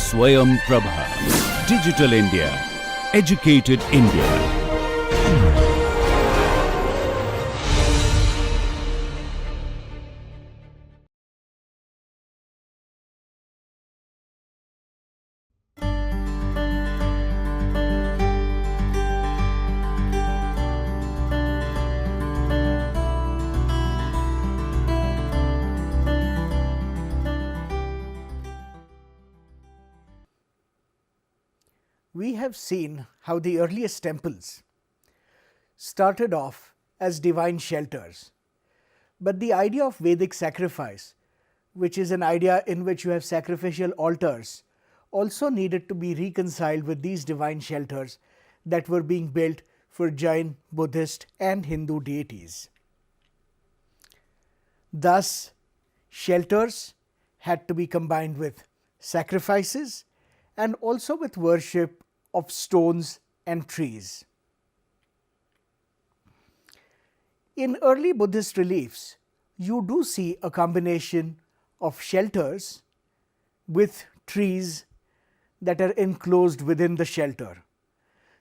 Swayam Prabha. Digital India. Educated India. We have seen how the earliest temples started off as divine shelters. But the idea of Vedic sacrifice, which is an idea in which you have sacrificial altars, also needed to be reconciled with these divine shelters that were being built for Jain, Buddhist and Hindu deities. Thus, shelters had to be combined with sacrifices and also with worship of stones and trees. In early Buddhist reliefs, you do see a combination of shelters with trees that are enclosed within the shelter.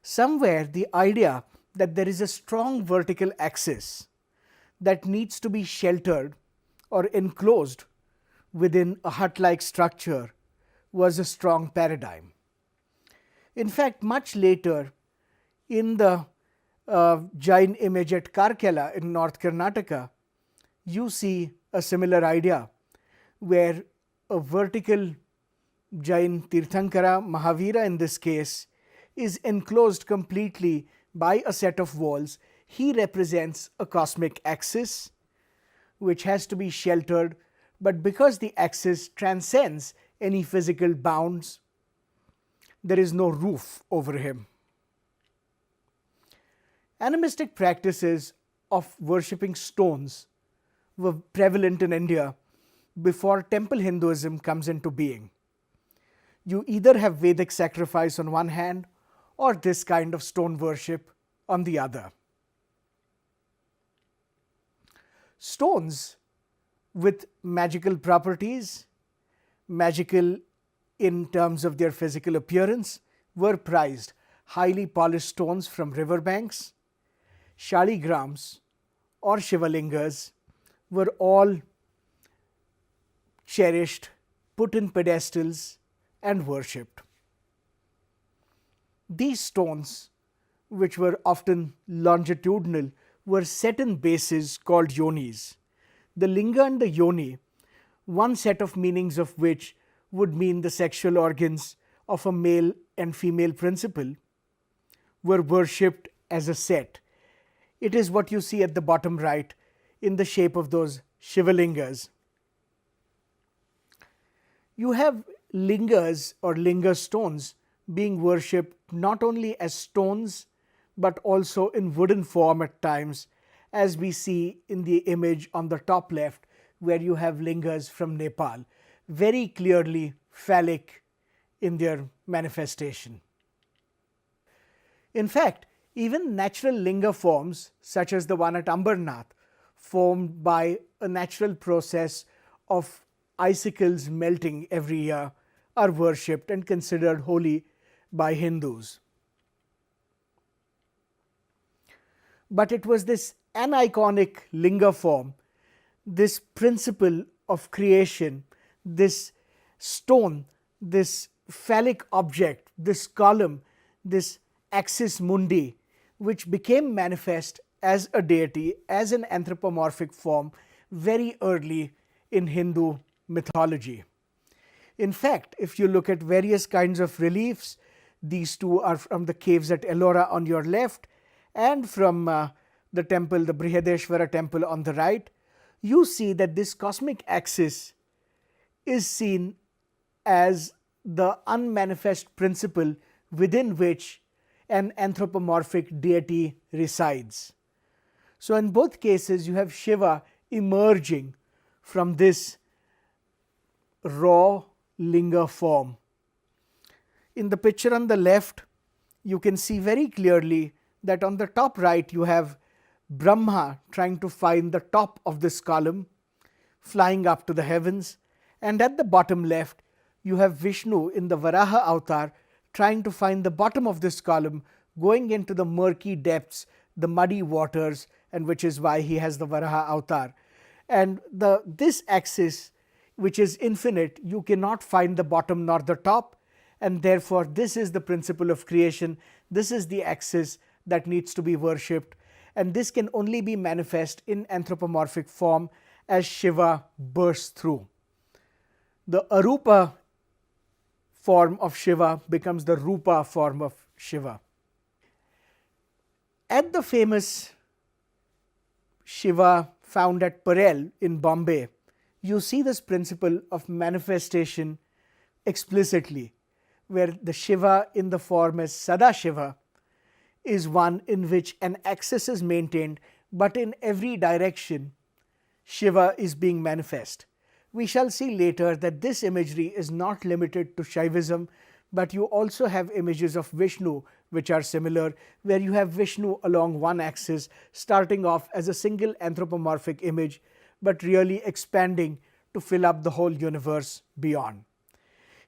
Somewhere the idea that there is a strong vertical axis that needs to be sheltered or enclosed within a hut-like structure was a strong paradigm. In fact, much later in the Jain image at Karkala in North Karnataka, you see a similar idea where a vertical Jain Tirthankara, Mahavira in this case, is enclosed completely by a set of walls. He represents a cosmic axis which has to be sheltered, but because the axis transcends any physical bounds, there is no roof over him. Animistic practices of worshipping stones were prevalent in India before temple Hinduism comes into being. You either have Vedic sacrifice on one hand or this kind of stone worship on the other. Stones with magical properties, magical in terms of their physical appearance, were prized. Highly polished stones from riverbanks, shaligrams or shivalingas were all cherished, put in pedestals and worshipped. These stones, which were often longitudinal, were set in bases called yonis. The linga and the yoni, one set of meanings of which would mean the sexual organs of a male and female principle, were worshipped as a set. It is what you see at the bottom right in the shape of those shivalingas. You have lingas or linga stones being worshipped not only as stones but also in wooden form at times, as we see in the image on the top left where you have lingas from Nepal, very clearly phallic in their manifestation. In fact, even natural linga forms such as the one at Ambarnath, formed by a natural process of icicles melting every year, are worshipped and considered holy by Hindus. But it was this aniconic linga form, this principle of creation, this stone, this phallic object, this column, this axis mundi, which became manifest as a deity, as an anthropomorphic form very early in Hindu mythology. In fact, if you look at various kinds of reliefs, these two are from the caves at Ellora on your left and from the temple, the Brihadeshwara temple on the right, you see that this cosmic axis is seen as the unmanifest principle within which an anthropomorphic deity resides. So in both cases you have Shiva emerging from this raw linga form. In the picture on the left, you can see very clearly that on the top right you have Brahma trying to find the top of this column, flying up to the heavens, and at the bottom left you have Vishnu in the Varaha avatar trying to find the bottom of this column, going into the murky depths, the muddy waters, and which is why he has the Varaha avatar. And this axis, which is infinite, you cannot find the bottom nor the top, and therefore this is the principle of creation. This is the axis that needs to be worshipped, and this can only be manifest in anthropomorphic form as Shiva bursts through. The Arupa form of Shiva becomes the Rupa form of Shiva. At the famous Shiva found at Parel in Bombay, you see this principle of manifestation explicitly, where the Shiva in the form as Sadashiva is one in which an axis is maintained, but in every direction Shiva is being manifest. We shall see later that this imagery is not limited to Shaivism, but you also have images of Vishnu which are similar, where you have Vishnu along one axis starting off as a single anthropomorphic image, but really expanding to fill up the whole universe beyond.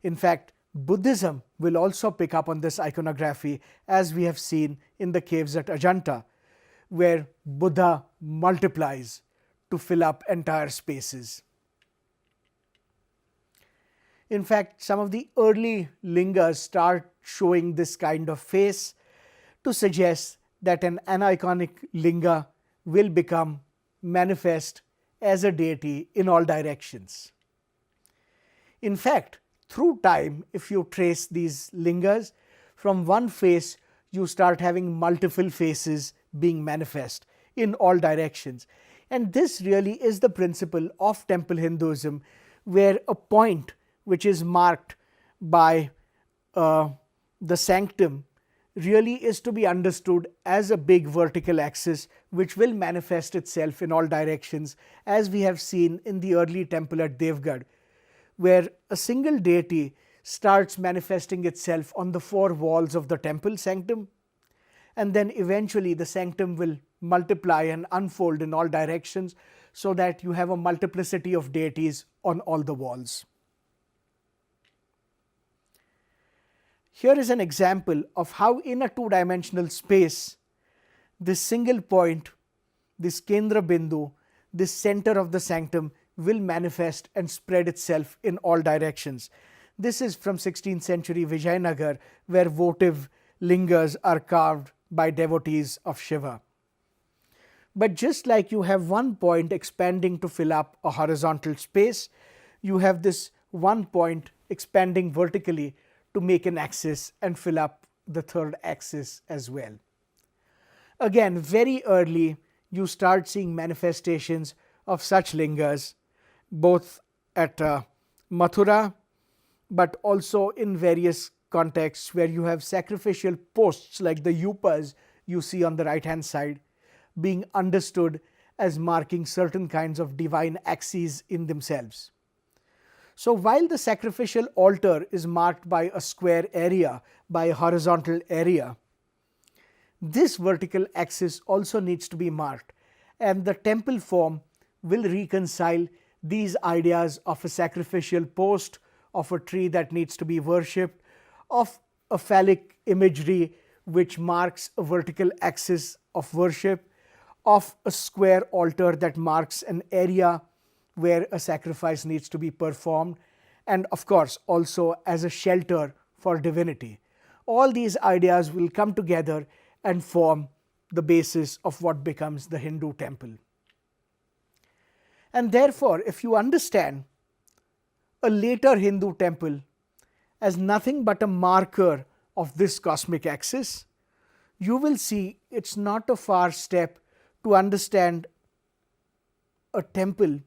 In fact, Buddhism will also pick up on this iconography, as we have seen in the caves at Ajanta, where Buddha multiplies to fill up entire spaces. In fact, some of the early lingas start showing this kind of face to suggest that an aniconic linga will become manifest as a deity in all directions. In fact, through time, if you trace these lingas, from one face you start having multiple faces being manifest in all directions. And this really is the principle of temple Hinduism, where a point which is marked by the sanctum really is to be understood as a big vertical axis which will manifest itself in all directions, as we have seen in the early temple at Devgarh, where a single deity starts manifesting itself on the four walls of the temple sanctum, and then eventually the sanctum will multiply and unfold in all directions, so that you have a multiplicity of deities on all the walls. Here is an example of how in a two-dimensional space, this single point, this Kendra Bindu, this center of the sanctum will manifest and spread itself in all directions. This is from 16th century Vijayanagar, where votive lingas are carved by devotees of Shiva. But just like you have one point expanding to fill up a horizontal space, you have this one point expanding vertically to make an axis and fill up the third axis as well. Again, very early you start seeing manifestations of such lingas, both at Mathura, but also in various contexts where you have sacrificial posts like the yupas you see on the right hand side being understood as marking certain kinds of divine axes in themselves. So while the sacrificial altar is marked by a square area, by a horizontal area, this vertical axis also needs to be marked, and the temple form will reconcile these ideas of a sacrificial post, of a tree that needs to be worshipped, of a phallic imagery which marks a vertical axis of worship, of a square altar that marks an area where a sacrifice needs to be performed, and of course also as a shelter for divinity. All these ideas will come together and form the basis of what becomes the Hindu temple. And therefore, if you understand a later Hindu temple as nothing but a marker of this cosmic axis, you will see it's not a far step to understand a temple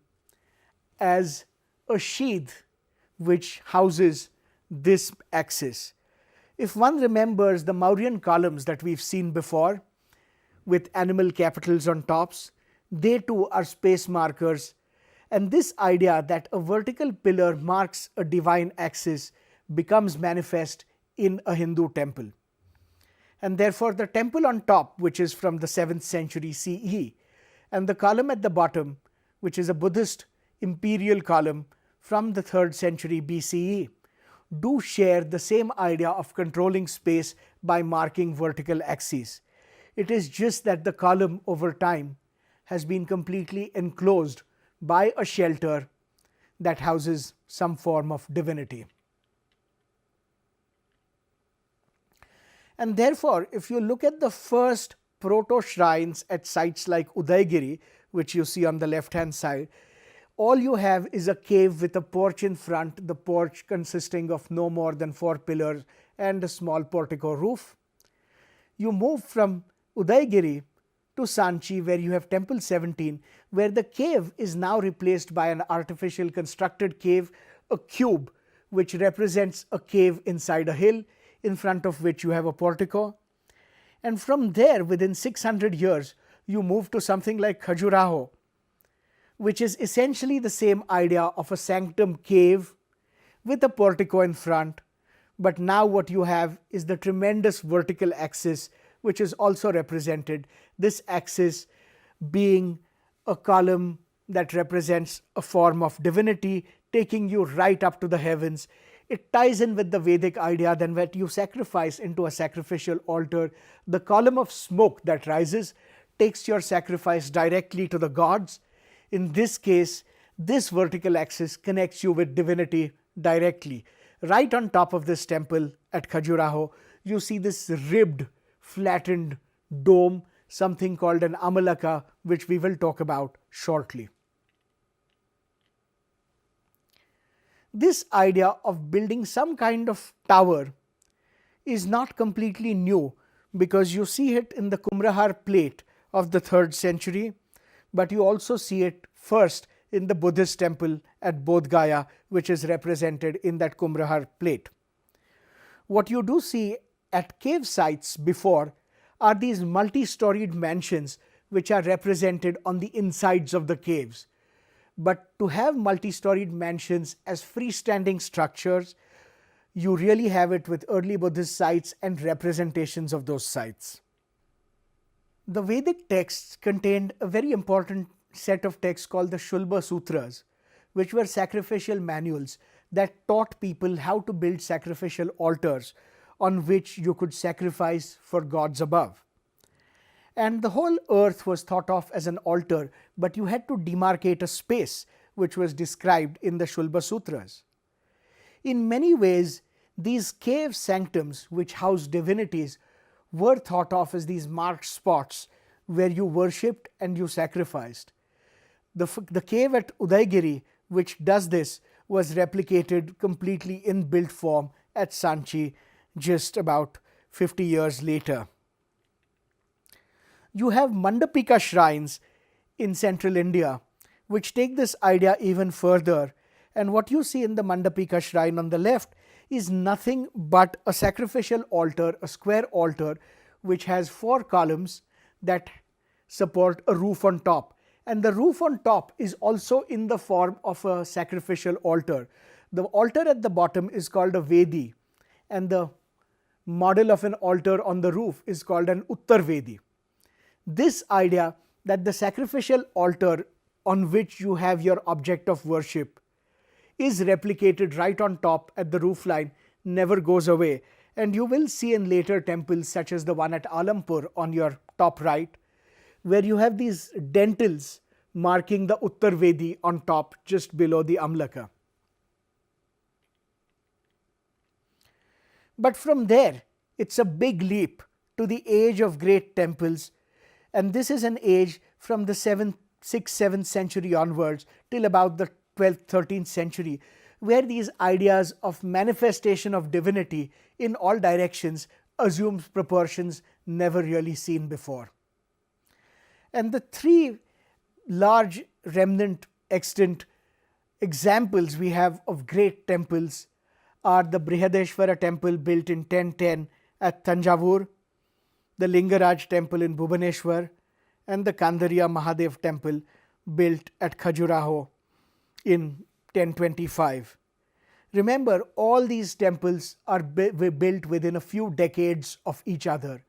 as a sheath which houses this axis. If one remembers the Mauryan columns that we've seen before with animal capitals on tops, they too are space markers, and this idea that a vertical pillar marks a divine axis becomes manifest in a Hindu temple. And therefore the temple on top, which is from the 7th century CE, and the column at the bottom, which is a Buddhist imperial column from the 3rd century BCE, do share the same idea of controlling space by marking vertical axes. It is just that the column over time has been completely enclosed by a shelter that houses some form of divinity. And therefore, if you look at the first proto-shrines at sites like Udaygiri, which you see on the left-hand side, all you have is a cave with a porch in front, the porch consisting of no more than 4 pillars and a small portico roof. You move from Udaygiri to Sanchi, where you have Temple 17, where the cave is now replaced by an artificial constructed cave, a cube, which represents a cave inside a hill, in front of which you have a portico. And from there, within 600 years, you move to something like Khajuraho, which is essentially the same idea of a sanctum cave with a portico in front. But now what you have is the tremendous vertical axis, which is also represented, this axis being a column that represents a form of divinity taking you right up to the heavens. It ties in with the Vedic idea then that you sacrifice into a sacrificial altar. The column of smoke that rises takes your sacrifice directly to the gods. In this case, this vertical axis connects you with divinity directly. Right on top of this temple at Khajuraho, you see this ribbed, flattened dome, something called an amalaka, which we will talk about shortly. This idea of building some kind of tower is not completely new, because you see it in the Kumrahar plate of the 3rd century, but you also see it first in the Buddhist temple at Bodh Gaya, which is represented in that Kumrahar plate. What you do see at cave sites before are these multi-storied mansions which are represented on the insides of the caves. But to have multi-storied mansions as freestanding structures, you really have it with early Buddhist sites and representations of those sites. The Vedic texts contained a very important set of texts called the Shulba Sutras, which were sacrificial manuals that taught people how to build sacrificial altars on which you could sacrifice for gods above. And the whole earth was thought of as an altar, but you had to demarcate a space, which was described in the Shulba Sutras. In many ways, these cave sanctums, which house divinities, were thought of as these marked spots where you worshipped and you sacrificed. The cave at Udaygiri, which does this, was replicated completely in built form at Sanchi just about 50 years later. You have Mandapika shrines in central India, which take this idea even further. And what you see in the Mandapika shrine on the left is nothing but a sacrificial altar, a square altar, which has 4 columns that support a roof on top. And the roof on top is also in the form of a sacrificial altar. The altar at the bottom is called a Vedi, and the model of an altar on the roof is called an Uttar Vedi. This idea that the sacrificial altar on which you have your object of worship is replicated right on top at the roof line never goes away. And you will see in later temples such as the one at Alampur on your top right, where you have these dentils marking the Uttar Vedi on top just below the Amlaka. But from there, it's a big leap to the age of great temples, and this is an age from the 6th, 7th century onwards till about the 12th, 13th century, where these ideas of manifestation of divinity in all directions assumes proportions never really seen before. And the 3 large remnant extant examples we have of great temples are the Brihadeshwara temple built in 1010 at Tanjavur, the Lingaraj temple in Bhubaneswar, and the Kandariya Mahadev temple built at Khajuraho in 1025. Remember, all these temples are built within a few decades of each other.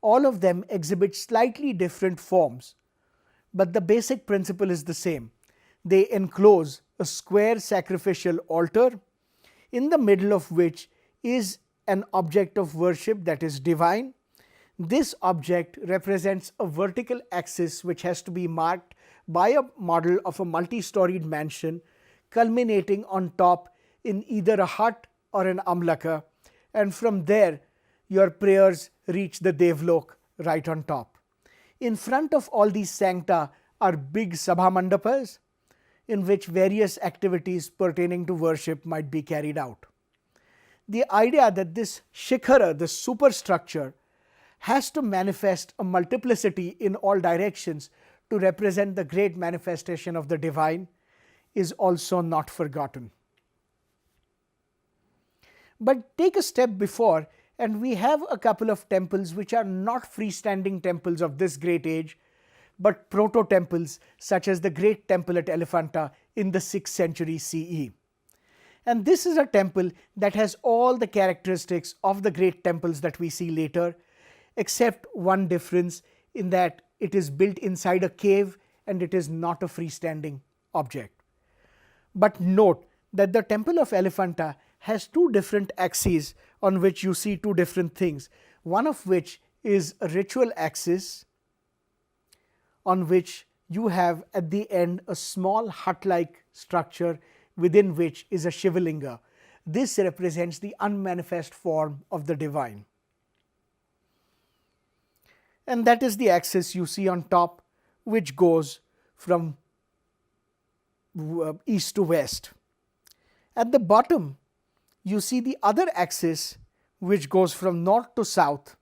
All of them exhibit slightly different forms, but the basic principle is the same. They enclose a square sacrificial altar in the middle of which is an object of worship that is divine. This object represents a vertical axis which has to be marked by a model of a multi-storied mansion culminating on top in either a hut or an amlaka, and from there your prayers reach the Devlok right on top. In front of all these sancta are big sabha mandapas in which various activities pertaining to worship might be carried out. The idea that this shikhara, this superstructure, has to manifest a multiplicity in all directions to represent the great manifestation of the divine is also not forgotten. But take a step before, and we have a couple of temples which are not freestanding temples of this great age, but proto-temples such as the great temple at Elephanta in the 6th century CE. And this is a temple that has all the characteristics of the great temples that we see later, except one difference in that it is built inside a cave and it is not a freestanding object. But note that the temple of Elephanta has two different axes on which you see two different things, one of which is a ritual axis on which you have at the end a small hut-like structure within which is a Shivalinga. This represents the unmanifest form of the divine. And that is the axis you see on top, which goes from east to west. At the bottom, you see the other axis which goes from north to south,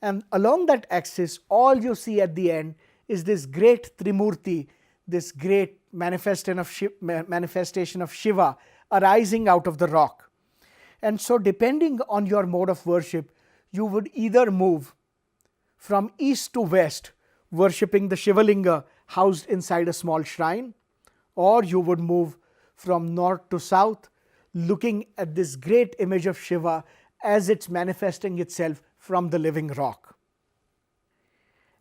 and along that axis all you see at the end is this great Trimurti, this great manifestation of Shiva arising out of the rock. And so depending on your mode of worship, you would either move from east to west worshipping the Shivalinga housed inside a small shrine, or you would move from north to south looking at this great image of Shiva as it's manifesting itself from the living rock.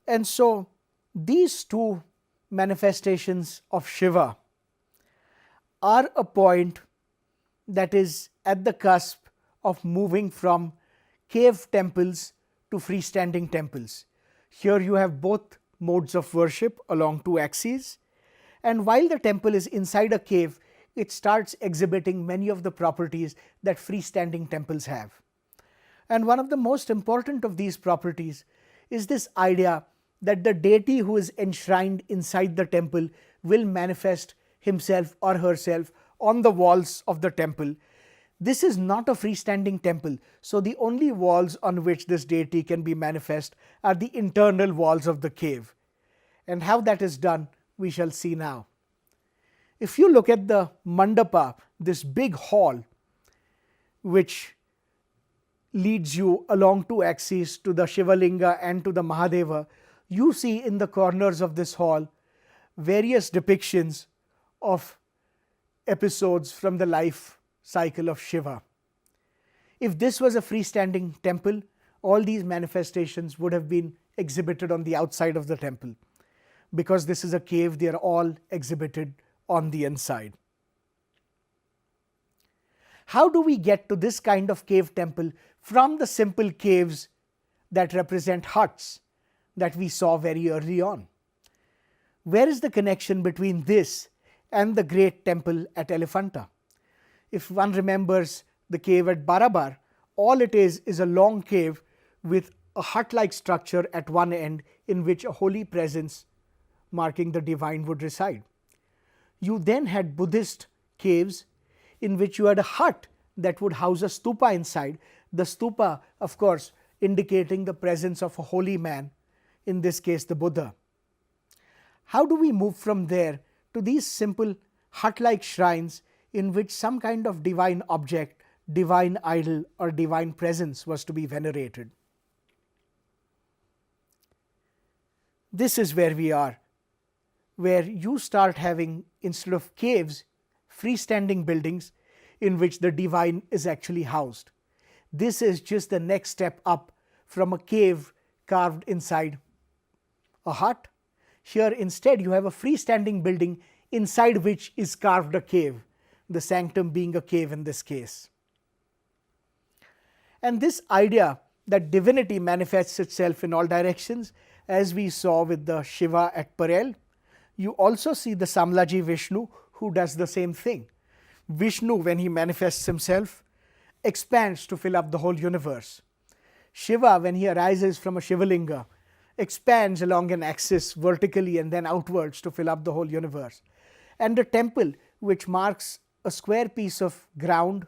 And so these two manifestations of Shiva are a point that is at the cusp of moving from cave temples to freestanding temples. Here you have both modes of worship along two axes, and while the temple is inside a cave, it starts exhibiting many of the properties that freestanding temples have. And one of the most important of these properties is this idea that the deity who is enshrined inside the temple will manifest himself or herself on the walls of the temple. This is not a freestanding temple, so the only walls on which this deity can be manifest are the internal walls of the cave. And how that is done, we shall see now. If you look at the mandapa, this big hall which leads you along two axes to the Shivalinga and to the Mahadeva, you see in the corners of this hall various depictions of episodes from the life cycle of Shiva. If this was a freestanding temple, all these manifestations would have been exhibited on the outside of the temple. Because this is a cave, they are all exhibited on the inside. How do we get to this kind of cave temple from the simple caves that represent huts that we saw very early on? Where is the connection between this and the great temple at Elephanta? If one remembers the cave at Barabar, all it is a long cave with a hut-like structure at one end in which a holy presence marking the divine would reside. You then had Buddhist caves in which you had a hut that would house a stupa inside. The stupa, of course, indicating the presence of a holy man, in this case the Buddha. How do we move from there to these simple hut-like shrines in which some kind of divine object, divine idol or divine presence was to be venerated? This is where we are, where you start having, instead of caves, freestanding buildings in which the divine is actually housed. This is just the next step up from a cave carved inside a hut. Here instead you have a freestanding building inside which is carved a cave. the sanctum being a cave in this case. And this idea that divinity manifests itself in all directions, as we saw with the Shiva at Parel, you also see the Samlaji Vishnu who does the same thing. Vishnu, when he manifests himself, expands to fill up the whole universe. Shiva, when he arises from a Shivalinga, expands along an axis vertically and then outwards to fill up the whole universe. And the temple, which marks a square piece of ground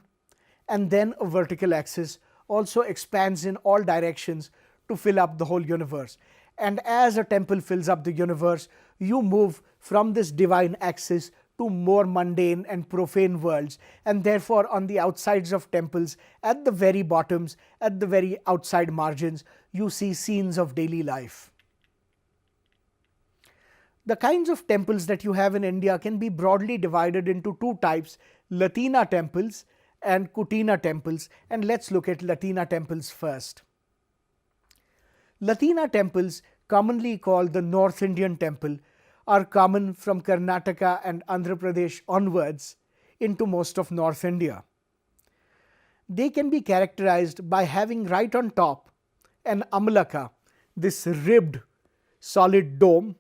and then a vertical axis, also expands in all directions to fill up the whole universe. And as a temple fills up the universe, you move from this divine axis to more mundane and profane worlds, and therefore on the outsides of temples, at the very bottoms, at the very outside margins, you see scenes of daily life. The kinds of temples that you have in India can be broadly divided into two types: Latina temples and Kutina temples, and let's look at Latina temples first. Latina temples, commonly called the North Indian temple, are common from Karnataka and Andhra Pradesh onwards into most of North India. They can be characterized by having right on top an amalaka, this ribbed solid dome,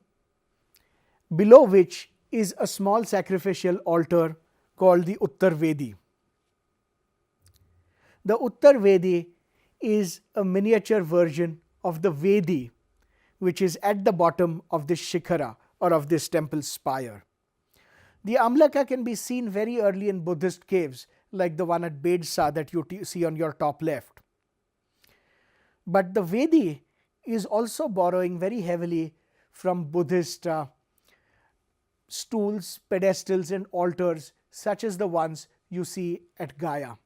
below which is a small sacrificial altar called the Uttar Vedi. The Uttar Vedi is a miniature version of the Vedi, which is at the bottom of this shikhara or of this temple spire. The Amlaka can be seen very early in Buddhist caves, like the one at Bedsa that you see on your top left. But the Vedi is also borrowing very heavily from Buddhist stools, pedestals and altars, such as the ones you see at Gaya.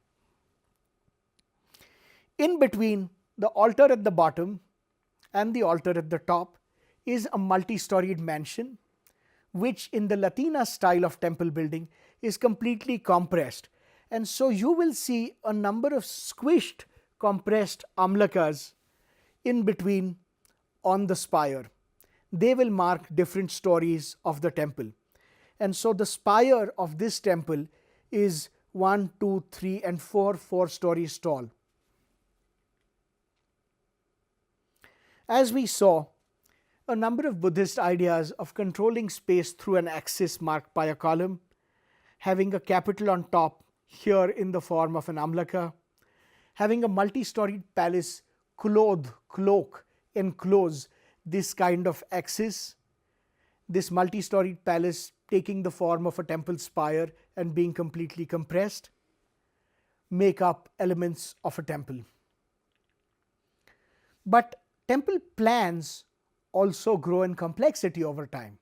In between the altar at the bottom and the altar at the top is a multi-storied mansion, which in the Latina style of temple building is completely compressed. And so you will see a number of squished, compressed amlakas in between on the spire. They will mark different stories of the temple. And so the spire of this temple is 1, 2, 3 and 4 stories tall. As we saw, a number of Buddhist ideas of controlling space through an axis marked by a column, having a capital on top here in the form of an amlaka, having a multi-storied palace enclose this kind of axis, this multi-storied palace taking the form of a temple spire and being completely compressed, make up elements of a temple. But temple plans also grow in complexity over time,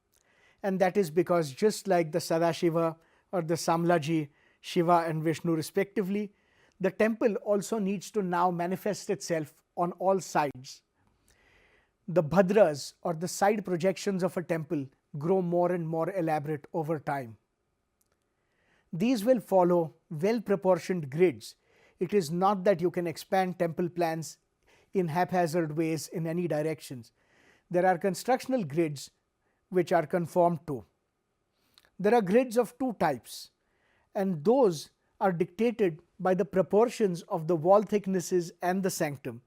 and that is because just like the Sadashiva or the Samlaji, Shiva and Vishnu respectively, the temple also needs to now manifest itself on all sides. The Bhadras or the side projections of a temple grow more and more elaborate over time. These will follow well-proportioned grids. It is not that you can expand temple plans in haphazard ways in any directions. There are constructional grids which are conformed to. There are grids of two types, and those are dictated by the proportions of the wall thicknesses and the sanctum.